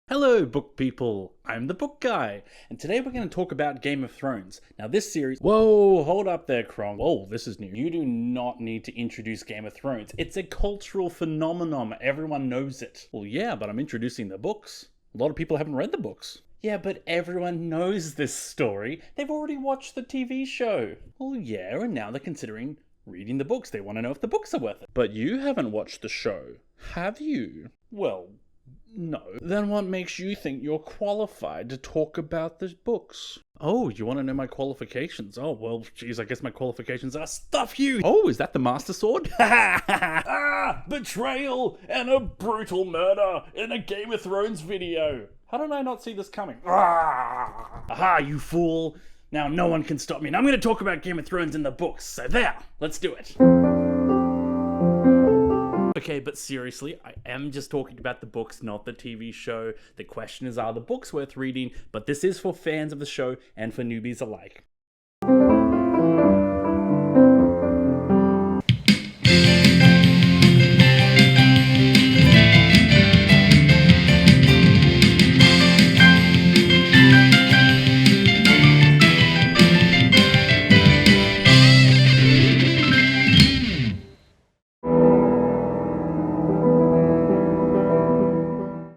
Hello, book people! I'm the book guy, and today we're going to talk about Game of Thrones. Now this series... Whoa, hold up there, Krong. Whoa, this is new. You do not need to introduce Game of Thrones. It's a cultural phenomenon. Everyone knows it. Well, yeah, but I'm introducing the books. A lot of people haven't read the books. Yeah, but everyone knows this story. They've already watched the TV show. Well, yeah, and now they're considering reading the books. They want to know if the books are worth it. But you haven't watched the show, have you? Well... no. Then what makes you think you're qualified to talk about the books? Oh, you want to know my qualifications? Oh, well, geez, I guess my qualifications are stuff you! Oh, is that the Master Sword? Betrayal and a brutal murder in a Game of Thrones video! How did I not see this coming? Aha, you fool! Now no one can stop me, and I'm going to talk about Game of Thrones in the books, so there! Let's do it! Okay, but seriously, I am just talking about the books, not the TV show. The question is, are the books worth reading? But this is for fans of the show and for newbies alike.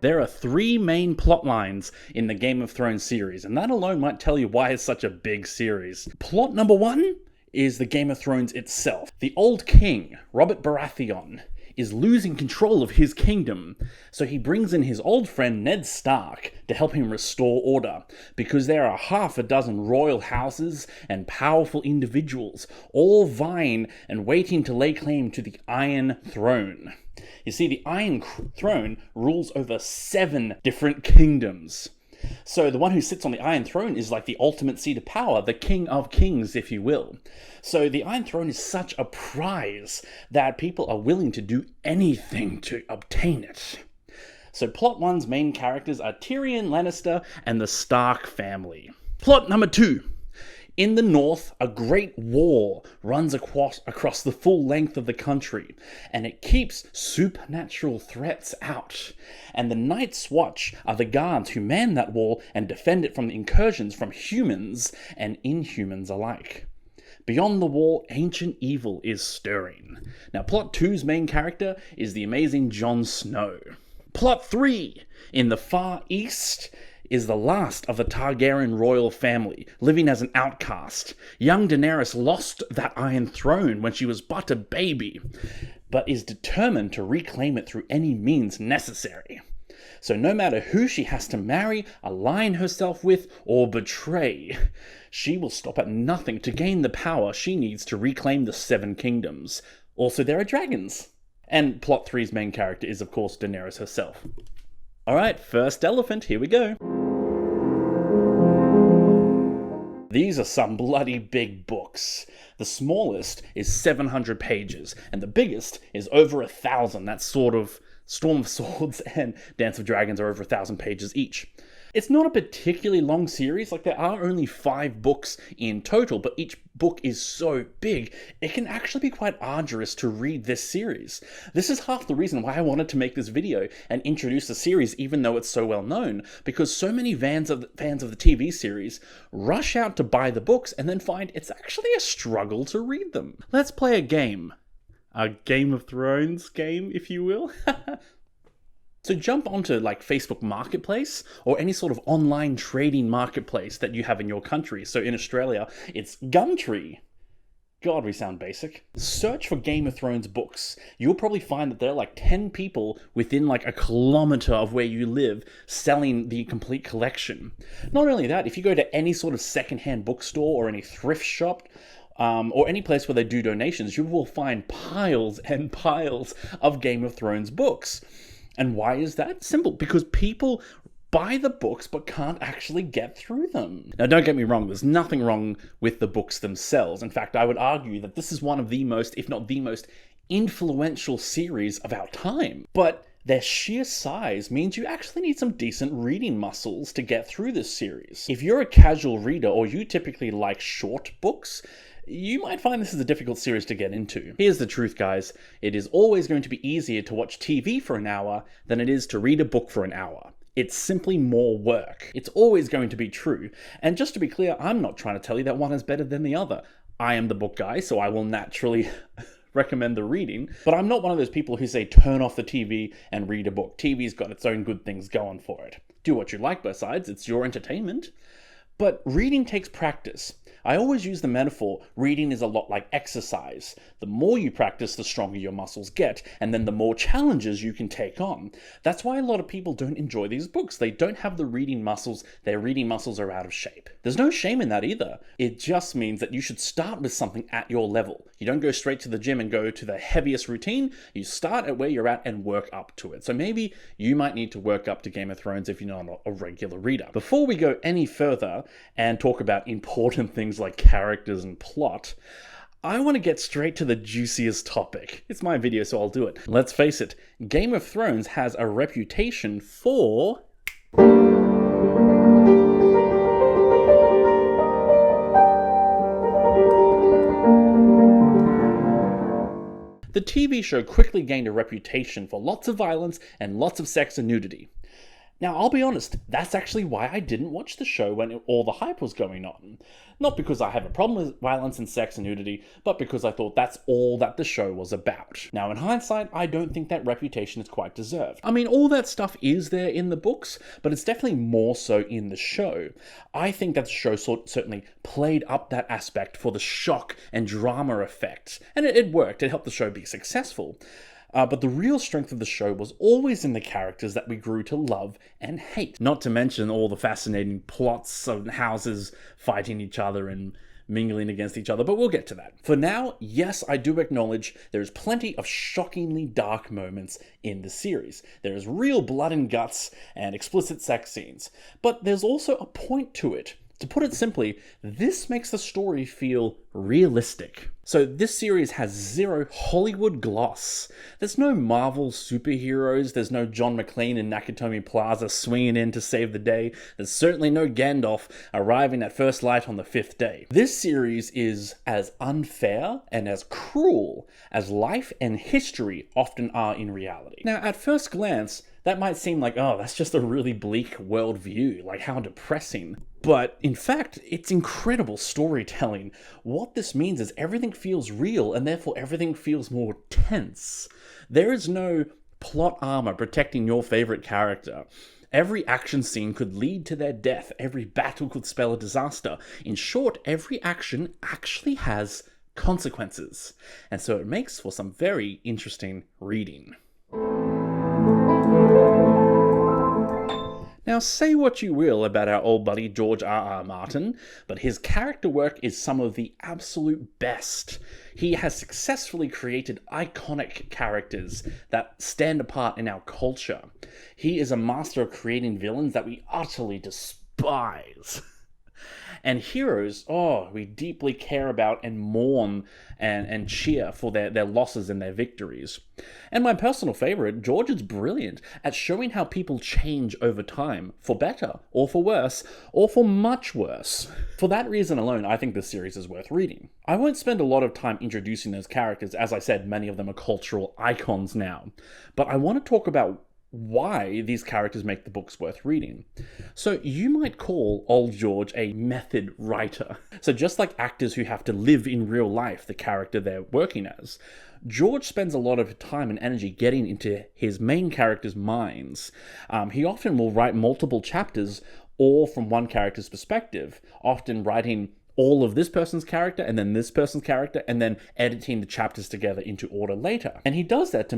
There are three main plot lines in the Game of Thrones series, and that alone might tell you why it's such a big series. Plot number one is the Game of Thrones itself. The old king, Robert Baratheon, is losing control of his kingdom, so he brings in his old friend Ned Stark to help him restore order, because there are half a dozen royal houses and powerful individuals, all vying and waiting to lay claim to the Iron Throne. You see, the Iron Throne rules over 7 different kingdoms. So the one who sits on the Iron Throne is like the ultimate seat of power, the King of Kings, if you will. So the Iron Throne is such a prize that people are willing to do anything to obtain it. So plot one's main characters are Tyrion Lannister and the Stark family. Plot number 2. In the north, a great wall runs across the full length of the country, and it keeps supernatural threats out. And the Night's Watch are the guards who man that wall and defend it from the incursions from humans and inhumans alike. Beyond the wall, ancient evil is stirring. Now, plot 2's main character is the amazing Jon Snow. Plot 3, in the far east, is the last of the Targaryen royal family, living as an outcast. Young Daenerys lost that Iron Throne when she was but a baby, but is determined to reclaim it through any means necessary. So no matter who she has to marry, align herself with, or betray, she will stop at nothing to gain the power she needs to reclaim the 7 kingdoms. Also, there are dragons. And plot 3's main character is, of course, Daenerys herself. Alright, first elephant, here we go. These are some bloody big books. The smallest is 700 pages, and the biggest is over 1,000. That's sort of Storm of Swords and Dance of Dragons are over 1,000 pages each. It's not a particularly long series, like there are only 5 books in total, but each book is so big, it can actually be quite arduous to read this series. This is half the reason why I wanted to make this video and introduce the series even though it's so well known, because so many fans of the TV series rush out to buy the books and then find it's actually a struggle to read them. Let's play a game. A Game of Thrones game, if you will. So jump onto like Facebook Marketplace or any sort of online trading marketplace that you have in your country. So in Australia, it's Gumtree. God, we sound basic. Search for Game of Thrones books. You'll probably find that there are like 10 people within like a kilometer of where you live selling the complete collection. Not only that, if you go to any sort of secondhand bookstore or any thrift shop, or any place where they do donations, you will find piles and piles of Game of Thrones books. And why is that? Simple, because people buy the books but can't actually get through them. Now, don't get me wrong, there's nothing wrong with the books themselves. In fact, I would argue that this is one of the most, if not the most, influential series of our time. But their sheer size means you actually need some decent reading muscles to get through this series. If you're a casual reader or you typically like short books, you might find this is a difficult series to get into. Here's the truth, guys. It is always going to be easier to watch TV for an hour than it is to read a book for an hour. It's simply more work. It's always going to be true. And just to be clear, I'm not trying to tell you that one is better than the other. I am the book guy, so I will naturally recommend the reading, but I'm not one of those people who say turn off the TV and read a book. TV's got its own good things going for it. Do what you like besides, it's your entertainment. But reading takes practice. I always use the metaphor, reading is a lot like exercise. The more you practice, the stronger your muscles get, and then the more challenges you can take on. That's why a lot of people don't enjoy these books. They don't have the reading muscles, their reading muscles are out of shape. There's no shame in that either. It just means that you should start with something at your level. You don't go straight to the gym and go to the heaviest routine. You start at where you're at and work up to it. So maybe you might need to work up to Game of Thrones if you're not a regular reader. Before we go any further and talk about important things like characters and plot, I want to get straight to the juiciest topic. It's my video, so I'll do it. Let's face it, Game of Thrones has a reputation for the TV show quickly gained a reputation for lots of violence and lots of sex and nudity. Now, I'll be honest, that's actually why I didn't watch the show when all the hype was going on. Not because I have a problem with violence and sex and nudity, but because I thought that's all that the show was about. Now, in hindsight, I don't think that reputation is quite deserved. I mean, all that stuff is there in the books, but it's definitely more so in the show. I think that the show certainly played up that aspect for the shock and drama effect, and it worked. It helped the show be successful. But the real strength of the show was always in the characters that we grew to love and hate. Not to mention all the fascinating plots of houses fighting each other and mingling against each other, but we'll get to that. For now, yes, I do acknowledge there's plenty of shockingly dark moments in the series. There is real blood and guts and explicit sex scenes, but there's also a point to it. To put it simply, this makes the story feel realistic. So this series has zero Hollywood gloss. There's no Marvel superheroes, there's no John McClane in Nakatomi Plaza swinging in to save the day, there's certainly no Gandalf arriving at first light on the 5th day. This series is as unfair and as cruel as life and history often are in reality. Now, at first glance, that might seem like, oh, that's just a really bleak worldview, like how depressing. But in fact, it's incredible storytelling. What this means is everything feels real, and therefore everything feels more tense. There is no plot armor protecting your favorite character. Every action scene could lead to their death. Every battle could spell a disaster. In short, every action actually has consequences. And so it makes for some very interesting reading. Now, say what you will about our old buddy George R.R. Martin, but his character work is some of the absolute best. He has successfully created iconic characters that stand apart in our culture. He is a master of creating villains that we utterly despise. And heroes, we deeply care about and mourn and cheer for their losses and their victories. And my personal favourite, George is brilliant at showing how people change over time, for better, or for worse, or for much worse. For that reason alone, I think this series is worth reading. I won't spend a lot of time introducing those characters, as I said, many of them are cultural icons now. But I want to talk about why these characters make the books worth reading. So you might call old George a method writer. So just like actors who have to live in real life the character they're working as, George spends a lot of time and energy getting into his main characters' minds. He often will write multiple chapters all from one character's perspective, often writing all of this person's character and then this person's character and then editing the chapters together into order later. And he does that to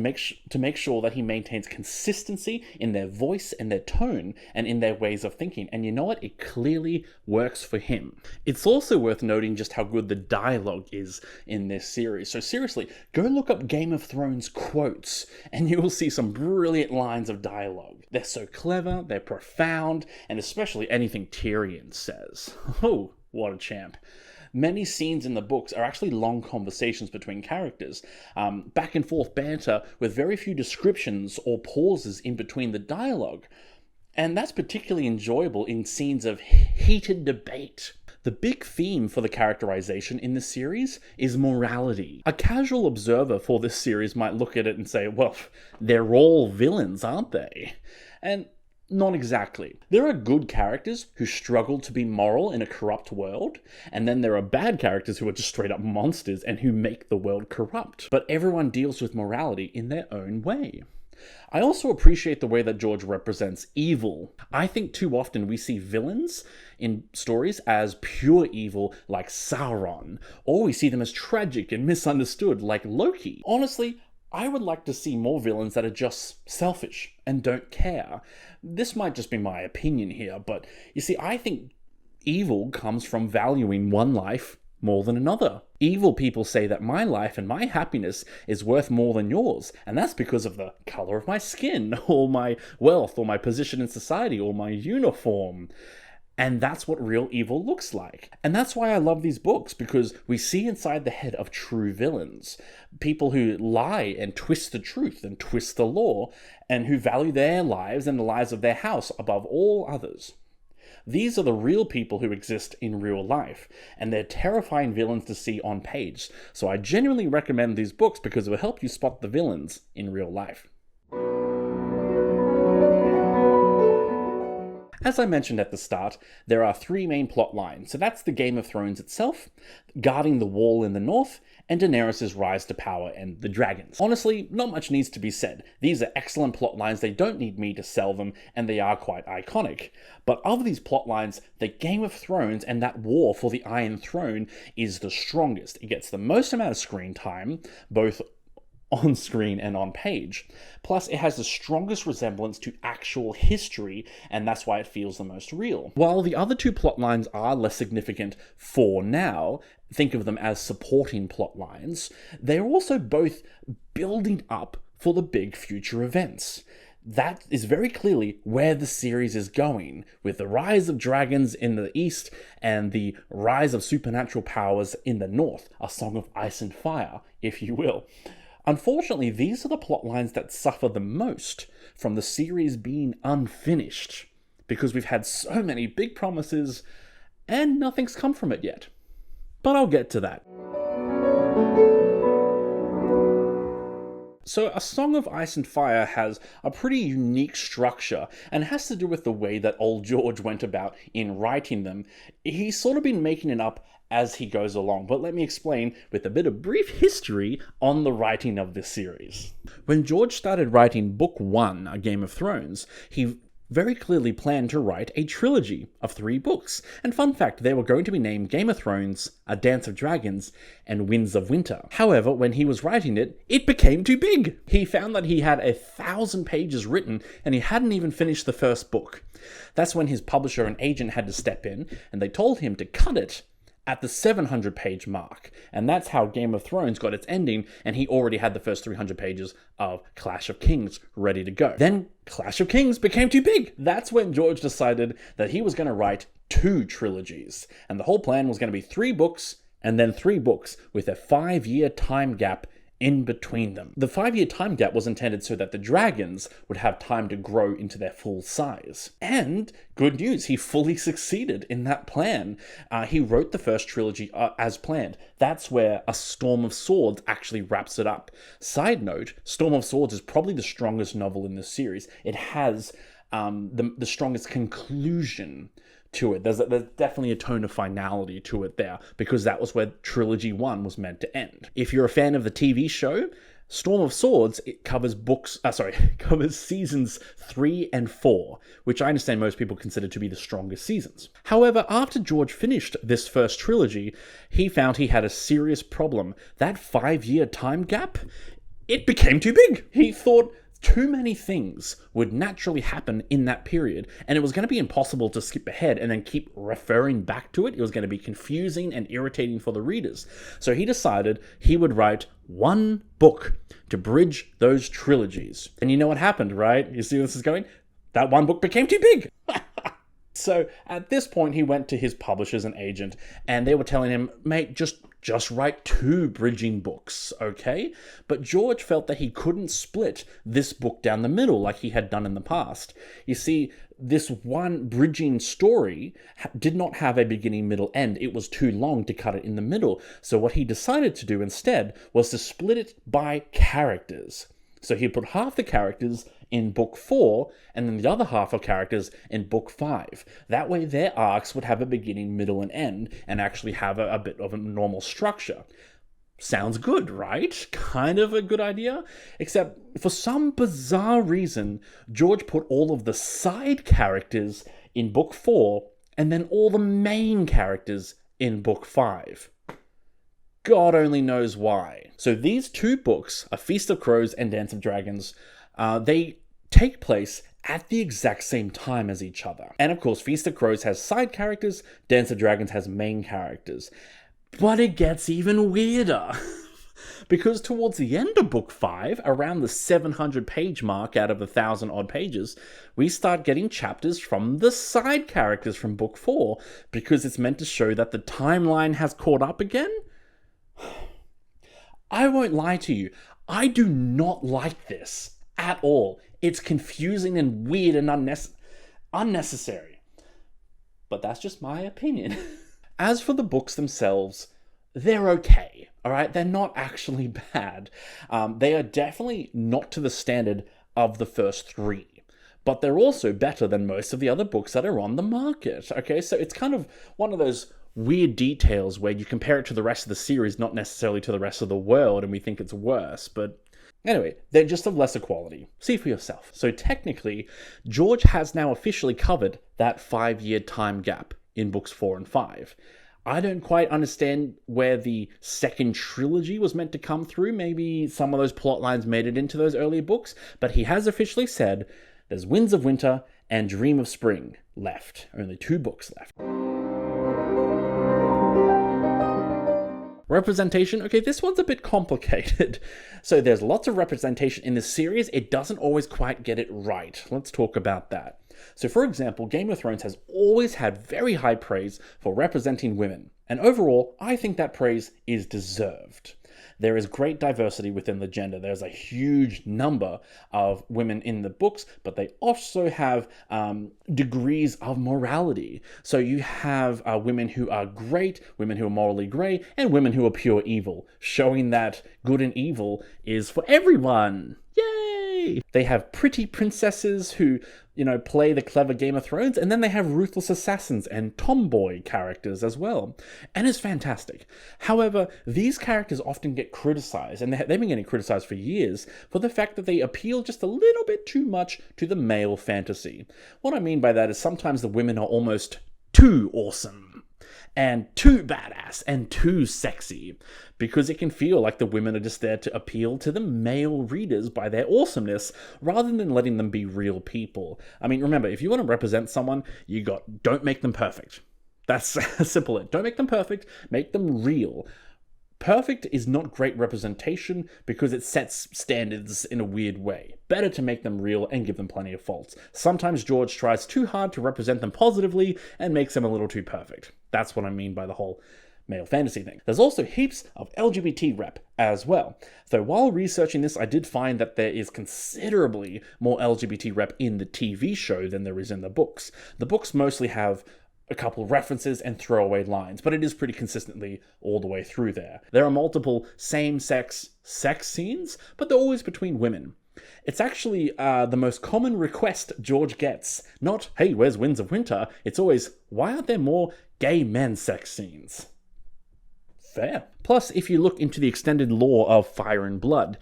make sure that he maintains consistency in their voice and their tone and in their ways of thinking. And you know what? It clearly works for him. It's also worth noting just how good the dialogue is in this series. So seriously, go look up Game of Thrones quotes and you will see some brilliant lines of dialogue. They're so clever, they're profound, and especially anything Tyrion says. Oh, what a champ. Many scenes in the books are actually long conversations between characters, back and forth banter with very few descriptions or pauses in between the dialogue. And that's particularly enjoyable in scenes of heated debate. The big theme for the characterization in this series is morality. A casual observer for this series might look at it and say, well, they're all villains, aren't they? And Not exactly. There are good characters who struggle to be moral in a corrupt world, and then there are bad characters who are just straight up monsters and who make the world corrupt. But everyone deals with morality in their own way. I also appreciate the way that George represents evil. I think too often we see villains in stories as pure evil like Sauron, or we see them as tragic and misunderstood like Loki. Honestly, I would like to see more villains that are just selfish and don't care. This might just be my opinion here, but you see, I think evil comes from valuing one life more than another. Evil people say that my life and my happiness is worth more than yours, and that's because of the color of my skin, or my wealth, or my position in society, or my uniform. And that's what real evil looks like. And that's why I love these books, because we see inside the head of true villains. People who lie and twist the truth and twist the law, and who value their lives and the lives of their house above all others. These are the real people who exist in real life, and they're terrifying villains to see on page. So I genuinely recommend these books because it will help you spot the villains in real life. As I mentioned at the start, there are three main plot lines. So that's the Game of Thrones itself, guarding the wall in the north, and Daenerys' rise to power and the dragons. Honestly, not much needs to be said. These are excellent plot lines, they don't need me to sell them, and they are quite iconic. But of these plot lines, the Game of Thrones and that war for the Iron Throne is the strongest. It gets the most amount of screen time, both on screen and on page. Plus, it has the strongest resemblance to actual history, and that's why it feels the most real. While the other two plot lines are less significant for now, think of them as supporting plot lines, they're also both building up for the big future events. That is very clearly where the series is going, with the rise of dragons in the east and the rise of supernatural powers in the north, a song of ice and fire, if you will. Unfortunately, these are the plot lines that suffer the most from the series being unfinished, because we've had so many big promises and nothing's come from it yet. But I'll get to that. So A Song of Ice and Fire has a pretty unique structure, and has to do with the way that old George went about in writing them. He's sort of been making it up as he goes along, but let me explain with a bit of brief history on the writing of this series. When George started writing Book 1, A Game of Thrones, he very clearly planned to write a trilogy of 3 books. And fun fact, they were going to be named Game of Thrones, A Dance of Dragons, and Winds of Winter. However, when he was writing it, it became too big. He found that he had 1,000 pages written, and he hadn't even finished the first book. That's when his publisher and agent had to step in, and they told him to cut it at the 700-page mark. And that's how Game of Thrones got its ending, and he already had the first 300 pages of Clash of Kings ready to go. Then Clash of Kings became too big. That's when George decided that he was going to write 2 trilogies, and the whole plan was going to be 3 books, and then 3 books with a 5-year time gap in between them. The 5-year time gap was intended so that the dragons would have time to grow into their full size. And good news, he fully succeeded in that plan. He wrote the first trilogy as planned. That's where A Storm of Swords actually wraps it up. Side note, Storm of Swords is probably the strongest novel in this series. It has the strongest conclusion to it. There's definitely a tone of finality to it there, because that was where Trilogy 1 was meant to end. If you're a fan of the TV show, Storm of Swords, it covers covers seasons 3 and 4, which I understand most people consider to be the strongest seasons. However, after George finished this first trilogy, he found he had a serious problem. That 5-year time gap, it became too big. He thought too many things would naturally happen in that period, and it was going to be impossible to skip ahead and then keep referring back to it. It was going to be confusing and irritating for the readers. So he decided he would write 1 book to bridge those trilogies. And you know what happened, right? You see where this is going? That 1 book became too big. So at this point, he went to his publishers and agent, and they were telling him, mate, just write 2 bridging books, okay? But George felt that he couldn't split this book down the middle like he had done in the past. You see, this one bridging story did not have a beginning, middle, end. It was too long to cut it in the middle. So what he decided to do instead was to split it by characters. So he put half the characters in book 4, and then the other half of characters in book 5. That way their arcs would have a beginning, middle, and end, and actually have a bit of a normal structure. Sounds good, right? Kind of a good idea. Except for some bizarre reason, George put all of the side characters in book 4 and then all the main characters in book 5. God only knows why. So these two books, A Feast of Crows and Dance of Dragons, they take place at the exact same time as each other. And of course, Feast of Crows has side characters, Dance of Dragons has main characters. But it gets even weirder. Because towards the end of book 5, around the 700 page mark out of 1,000 odd pages, we start getting chapters from the side characters from book 4, because it's meant to show that the timeline has caught up again. I won't lie to you, I do not like this at all. It's confusing and weird and unnecessary. But that's just my opinion. As for the books themselves, they're okay, alright? They're not actually bad. They are definitely not to the standard of the first 3. But they're also better than most of the other books that are on the market, okay? So it's kind of one of those weird details where you compare it to the rest of the series, not necessarily to the rest of the world, and we think it's worse, but anyway, they're just of lesser quality. See for yourself. So technically, George has now officially covered that 5-year time gap in books 4 and 5. I don't quite understand where the second trilogy was meant to come through. Maybe some of those plot lines made it into those earlier books, but he has officially said there's Winds of Winter and Dream of Spring left. Only 2 books left. Representation, okay, this one's a bit complicated. So there's lots of representation in this series. It doesn't always quite get it right. Let's talk about that. So for example, Game of Thrones has always had very high praise for representing women. And overall, I think that praise is deserved. There is great diversity within the gender. There's a huge number of women in the books, but they also have degrees of morality. So you have women who are great, women who are morally grey, and women who are pure evil, showing that good and evil is for everyone. Yay! They have pretty princesses who, play the clever Game of Thrones, and then they have ruthless assassins and tomboy characters as well. And it's fantastic. However, these characters often get criticized, and they've been getting criticized for years, for the fact that they appeal just a little bit too much to the male fantasy. What I mean by that is sometimes the women are almost too awesome, and too badass, and too sexy, because it can feel like the women are just there to appeal to the male readers by their awesomeness, rather than letting them be real people. I mean, remember, if you want to represent someone, don't make them perfect. That's simple. Don't make them perfect, make them real. Perfect is not great representation because it sets standards in a weird way. Better to make them real and give them plenty of faults. Sometimes George tries too hard to represent them positively and makes them a little too perfect. That's what I mean by the whole male fantasy thing. There's also heaps of LGBT rep as well. Though while researching this, I did find that there is considerably more LGBT rep in the TV show than there is in the books. The books mostly have a couple references and throwaway lines, but it is pretty consistently all the way through there. There are multiple same-sex sex scenes, but they're always between women. It's actually the most common request George gets. Not, hey, where's Winds of Winter? It's always, why aren't there more gay men sex scenes? Fair. Plus, if you look into the extended lore of Fire and Blood,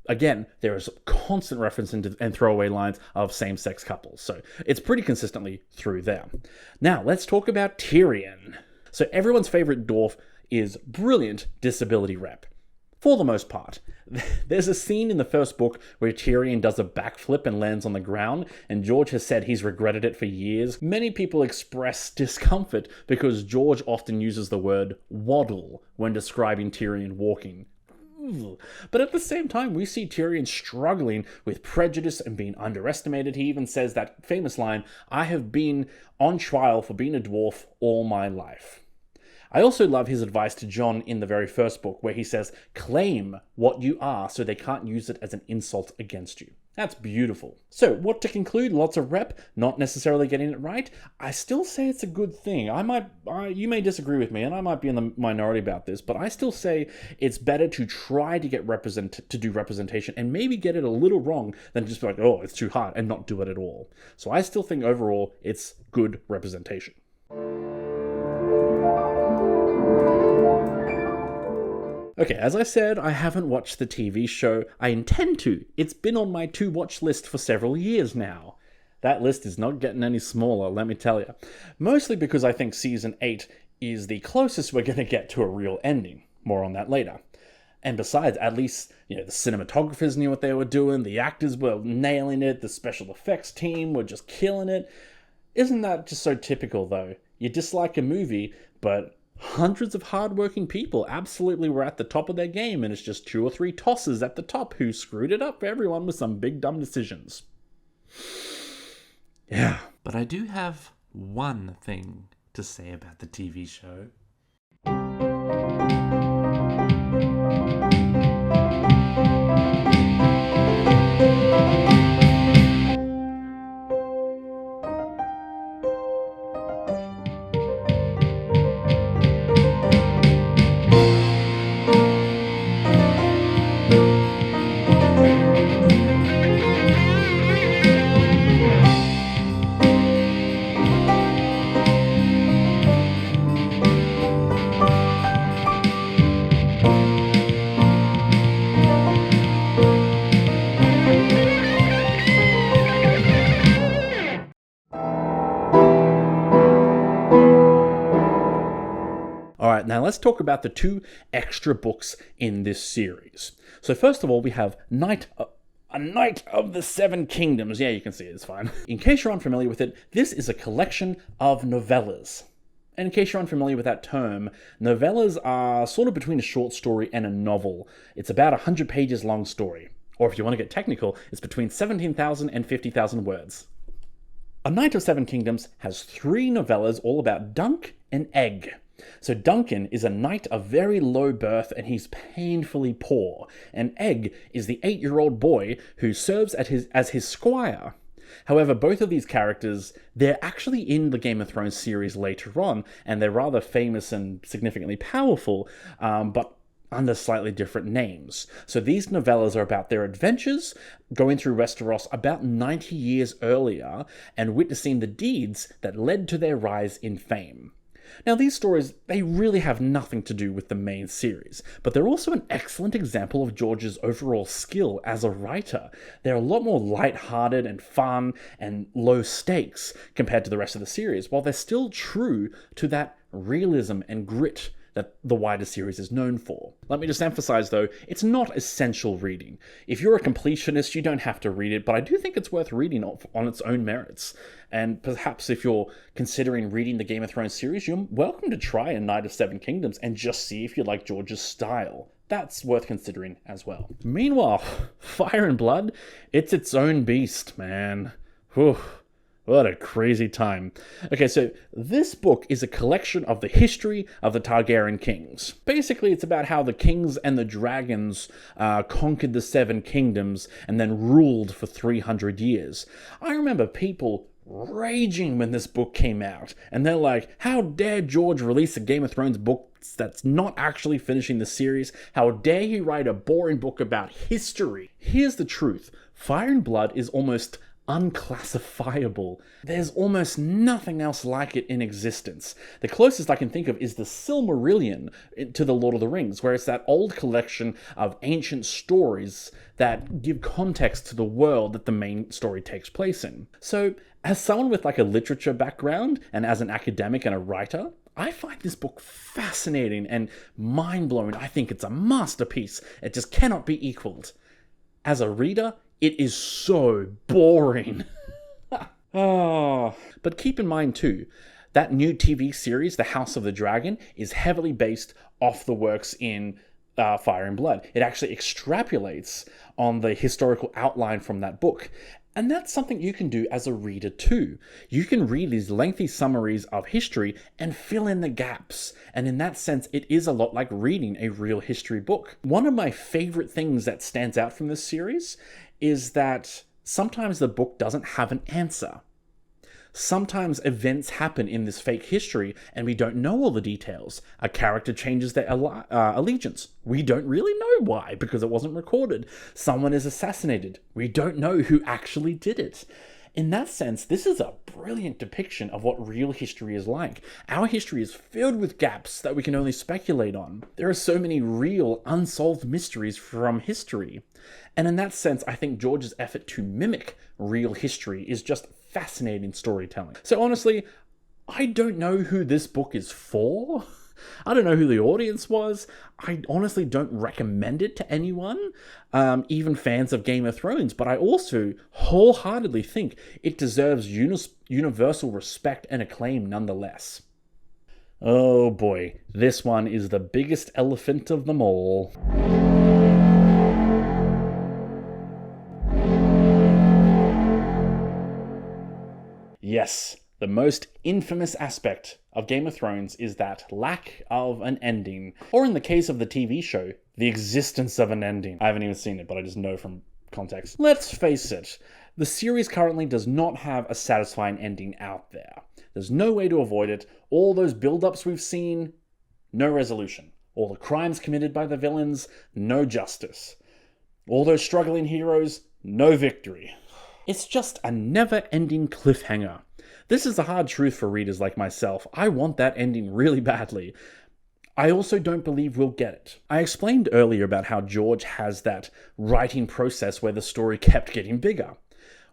again, there is constant reference and throwaway lines of same-sex couples, so it's pretty consistently through there. Now, let's talk about Tyrion. So everyone's favorite dwarf is brilliant disability rep, for the most part. There's a scene in the first book where Tyrion does a backflip and lands on the ground, and George has said he's regretted it for years. Many people express discomfort because George often uses the word waddle when describing Tyrion walking. But at the same time, we see Tyrion struggling with prejudice and being underestimated. He even says that famous line, "I have been on trial for being a dwarf all my life." I also love his advice to Jon in the very first book, where he says, claim what you are so they can't use it as an insult against you. That's beautiful. So, what to conclude? Lots of rep, not necessarily getting it right. I still say it's a good thing. You may disagree with me, and I might be in the minority about this, but I still say it's better to try to get to do representation and maybe get it a little wrong than just be like, oh, it's too hard, and not do it at all. So I still think overall it's good representation. Okay, as I said, I haven't watched the TV show. I intend to. It's been on my to-watch list for several years now. That list is not getting any smaller, let me tell you. Mostly because I think Season 8 is the closest we're going to get to a real ending. More on that later. And besides, at least, the cinematographers knew what they were doing, the actors were nailing it, the special effects team were just killing it. Isn't that just so typical, though? You dislike a movie, but hundreds of hardworking people absolutely were at the top of their game, and it's just 2 or 3 tossers at the top who screwed it up for everyone with some big dumb decisions. Yeah. But I do have one thing to say about the TV show. Alright, now let's talk about the 2 extra books in this series. So first of all, we have A Knight of the Seven Kingdoms. Yeah, you can see it, it's fine. In case you're unfamiliar with it, this is a collection of novellas. And in case you're unfamiliar with that term, novellas are sort of between a short story and a novel. It's about 100 pages long story. Or if you want to get technical, it's between 17,000 and 50,000 words. A Knight of Seven Kingdoms has 3 novellas all about Dunk and Egg. So Duncan is a knight of very low birth and he's painfully poor, and Egg is the 8-year-old boy who serves as his squire. However, both of these characters, they're actually in the Game of Thrones series later on, and they're rather famous and significantly powerful, but under slightly different names. So these novellas are about their adventures going through Westeros about 90 years earlier and witnessing the deeds that led to their rise in fame. Now, these stories, they really have nothing to do with the main series, but they're also an excellent example of George's overall skill as a writer. They're a lot more light-hearted and fun and low stakes compared to the rest of the series, while they're still true to that realism and grit that the wider series is known for. Let me just emphasize, though, it's not essential reading. If you're a completionist, you don't have to read it, but I do think it's worth reading on its own merits. And perhaps if you're considering reading the Game of Thrones series, you're welcome to try A Knight of Seven Kingdoms and just see if you like George's style. That's worth considering as well. Meanwhile, Fire and Blood, it's its own beast, man. Whew. What a crazy time. Okay, so this book is a collection of the history of the Targaryen kings. Basically, it's about how the kings and the dragons conquered the Seven Kingdoms and then ruled for 300 years. I remember people raging when this book came out, and they're like, how dare George release a Game of Thrones book that's not actually finishing the series? How dare he write a boring book about history? Here's the truth. Fire and Blood is almost unclassifiable. There's almost nothing else like it in existence. The closest I can think of is the Silmarillion to the Lord of the Rings, where it's that old collection of ancient stories that give context to the world that the main story takes place in. So, as someone with like a literature background and as an academic and a writer, I find this book fascinating and mind-blowing. I think it's a masterpiece. It just cannot be equaled. As a reader, it is so boring. But keep in mind too, that new TV series, The House of the Dragon, is heavily based off the works in Fire and Blood. It actually extrapolates on the historical outline from that book. And that's something you can do as a reader too. You can read these lengthy summaries of history and fill in the gaps. And in that sense, it is a lot like reading a real history book. One of my favorite things that stands out from this series is that sometimes the book doesn't have an answer. Sometimes events happen in this fake history and we don't know all the details. A character changes their allegiance. We don't really know why because it wasn't recorded. Someone is assassinated. We don't know who actually did it. In that sense, this is a brilliant depiction of what real history is like. Our history is filled with gaps that we can only speculate on. There are so many real, unsolved mysteries from history. And in that sense, I think George's effort to mimic real history is just fascinating storytelling. So honestly, I don't know who this book is for. I don't know who the audience was. I honestly don't recommend it to anyone, even fans of Game of Thrones, but I also wholeheartedly think it deserves universal respect and acclaim nonetheless. Oh boy, this one is the biggest elephant of them all. Yes, the most infamous aspect of Game of Thrones is that lack of an ending, or in the case of the TV show, the existence of an ending. I haven't even seen it, but I just know from context. Let's face it, the series currently does not have a satisfying ending out there. There's no way to avoid it. All those build-ups we've seen, no resolution. All the crimes committed by the villains, no justice. All those struggling heroes, no victory. It's just a never-ending cliffhanger. This is the hard truth for readers like myself. I want that ending really badly. I also don't believe we'll get it. I explained earlier about how George has that writing process where the story kept getting bigger.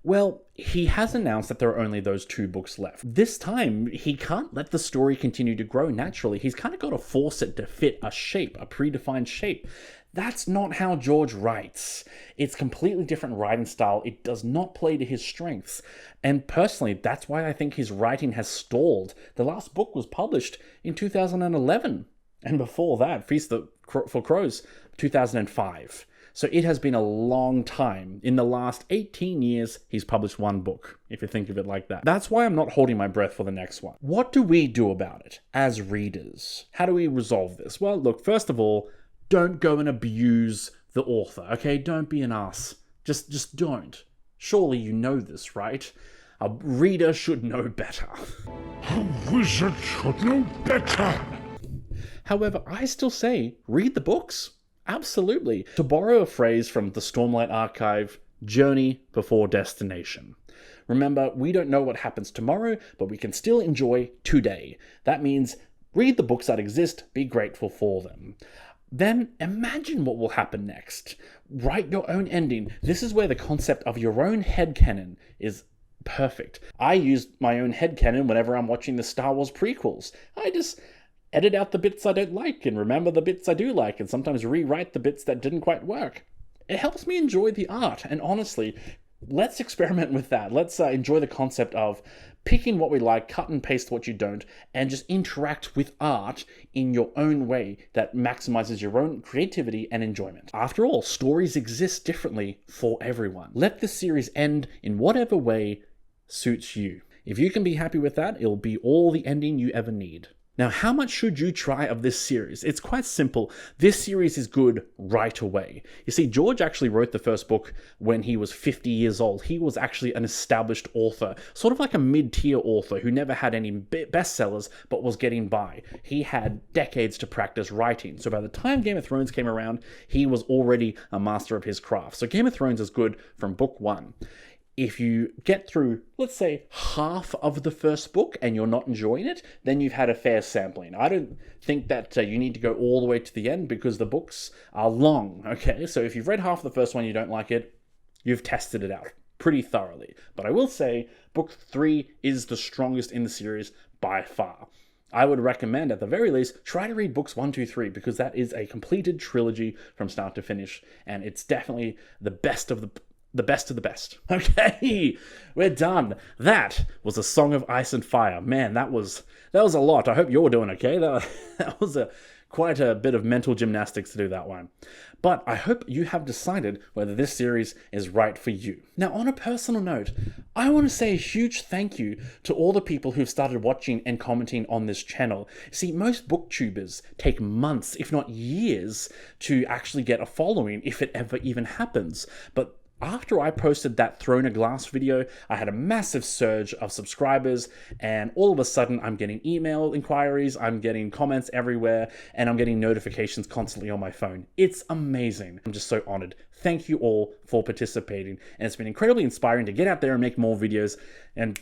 Well, he has announced that there are only those 2 books left. This time, he can't let the story continue to grow naturally. He's kind of got to force it to fit a shape, a predefined shape. That's not how George writes. It's completely different writing style. It does not play to his strengths. And personally, that's why I think his writing has stalled. The last book was published in 2011. And before that, Feast for Crows, 2005. So it has been a long time. In the last 18 years, he's published 1 book, if you think of it like that. That's why I'm not holding my breath for the next one. What do we do about it as readers? How do we resolve this? Well, look, first of all, don't go and abuse the author, okay? Don't be an ass. Just don't. Surely you know this, right? A reader should know better. A wizard should know better. However, I still say, read the books. Absolutely. To borrow a phrase from the Stormlight Archive, journey before destination. Remember, we don't know what happens tomorrow, but we can still enjoy today. That means read the books that exist, be grateful for them. Then imagine what will happen next. Write your own ending. This is where the concept of your own headcanon is perfect. I use my own headcanon whenever I'm watching the Star Wars prequels. I just edit out the bits I don't like and remember the bits I do like and sometimes rewrite the bits that didn't quite work. It helps me enjoy the art, and honestly, let's experiment with that. Let's enjoy the concept of picking what we like, cut and paste what you don't, and just interact with art in your own way that maximizes your own creativity and enjoyment. After all, stories exist differently for everyone. Let this series end in whatever way suits you. If you can be happy with that, it'll be all the ending you ever need. Now, how much should you try of this series? It's quite simple. This series is good right away. You see, George actually wrote the first book when he was 50 years old. He was actually an established author, sort of like a mid-tier author who never had any bestsellers but was getting by. He had decades to practice writing. So by the time Game of Thrones came around, he was already a master of his craft. So Game of Thrones is good from book 1. If you get through, let's say, half of the first book and you're not enjoying it, then you've had a fair sampling. I don't think that you need to go all the way to the end because the books are long, okay? So if you've read half of the first one and you don't like it, you've tested it out pretty thoroughly. But I will say, book 3 is the strongest in the series by far. I would recommend, at the very least, try to read books 1, 2, 3, because that is a completed trilogy from start to finish, and it's definitely the best of the best. Okay, we're done. That was A Song of Ice and Fire. Man, that was a lot. I hope you're doing okay. That was quite a bit of mental gymnastics to do that one. But I hope you have decided whether this series is right for you. Now, on a personal note, I want to say a huge thank you to all the people who've started watching and commenting on this channel. See, most booktubers take months, if not years, to actually get a following, if it ever even happens. But After I posted that Throne of Glass video, I had a massive surge of subscribers, and all of a sudden I'm getting email inquiries, I'm getting comments everywhere, and I'm getting notifications constantly on my phone. It's amazing. I'm just so honored. Thank you all for participating, and it's been incredibly inspiring to get out there and make more videos and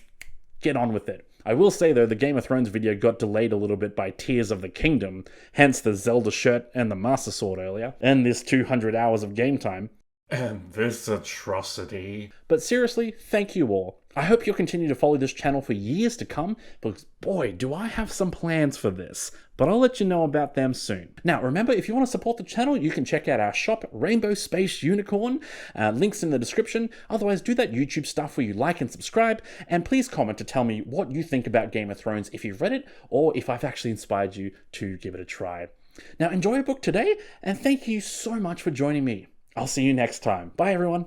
get on with it. I will say though, the Game of Thrones video got delayed a little bit by Tears of the Kingdom, hence the Zelda shirt and the Master Sword earlier, and this 200 hours of game time. And this atrocity. But seriously, thank you all. I hope you'll continue to follow this channel for years to come, because boy, do I have some plans for this. But I'll let you know about them soon. Now, remember, if you want to support the channel, you can check out our shop, Rainbow Space Unicorn. Links in the description. Otherwise, do that YouTube stuff where you like and subscribe. And please comment to tell me what you think about Game of Thrones if you've read it, or if I've actually inspired you to give it a try. Now, enjoy your book today, and thank you so much for joining me. I'll see you next time. Bye, everyone.